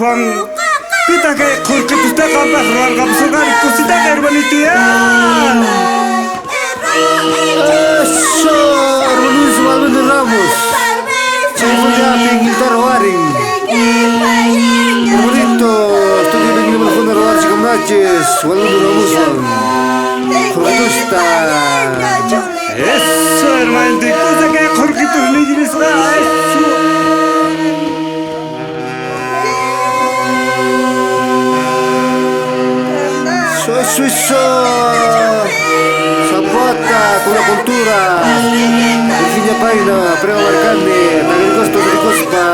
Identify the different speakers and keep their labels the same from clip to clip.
Speaker 1: Bang. Kita kayak kurkit usta kabah ruang kapsukan kusita kayak banitia.
Speaker 2: Luis Valverde Ramos. Seguridad pintar waring. Bonito, estoy viendo el fondo de las chicas Valverde Ramos. Kurkitusta.
Speaker 1: Eso hermano, cosa kayak kurkit ni jenis eso.
Speaker 2: Suizo, Zapata, una cultura, Virginia Paina, Prema Marcane, David Costa, David Cospa.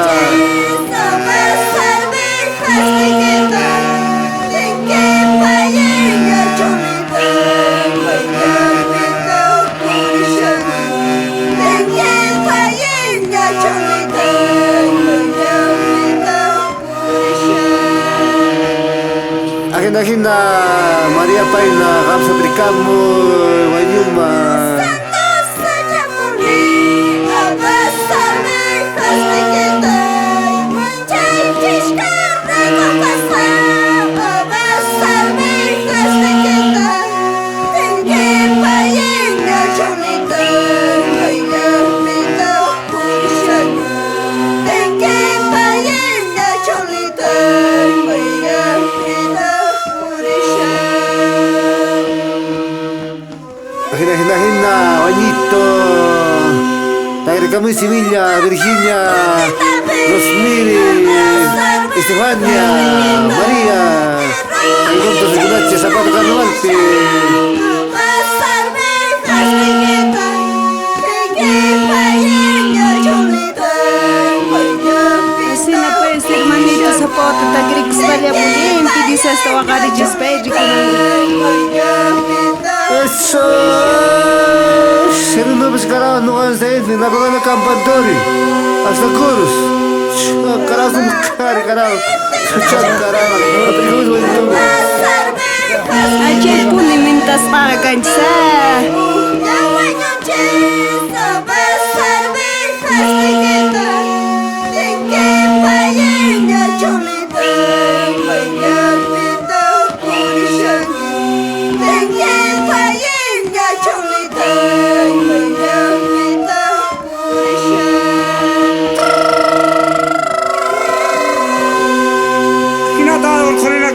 Speaker 2: Agenda Maria Paina, Ramsa Bricamo, Wayuma. Hina, Bañito, Tagricamo y Sevilla, Virginia, Rosmiri, Estefania, María, Encontros de Cunache, Zapato Carnavalpi.
Speaker 3: Asina pues, hermanito Zapato, Tagrix, Valia Bulente, dice hasta Wagari Despede con
Speaker 2: Eso, ser un nuevo escalado no van a ser ni la pagana Campantori, hasta Curus. Carajo, carajo, carajo,
Speaker 3: Ayer punimentas para cansar.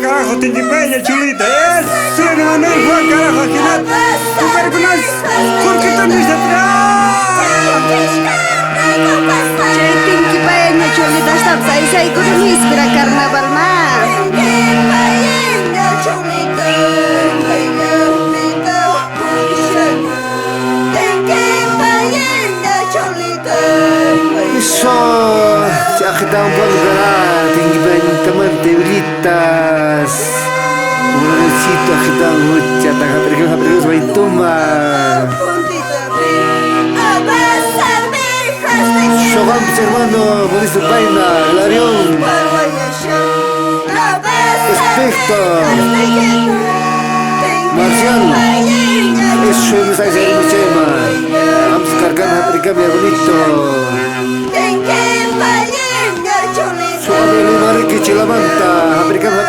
Speaker 1: Carajo, te peña chulita, eso hermano, Juan carajo, aquí no, tú perdonas, kurkit ni se
Speaker 3: Chekin ki peña chulita, estás ahí con un ispira carnaval más.
Speaker 2: Eso, ya que está un poco ganado, tengo que ver teman teoritas. Un recito agitado mucha, taja pericos, baituma. Sobamos hermano, Mauricio Paina, Larión. Especto. Marcial. Eso es mensaje de Muchema. Vamos a cargar a pericamia bonito. Suave Lumare que chilamanta, apricamos.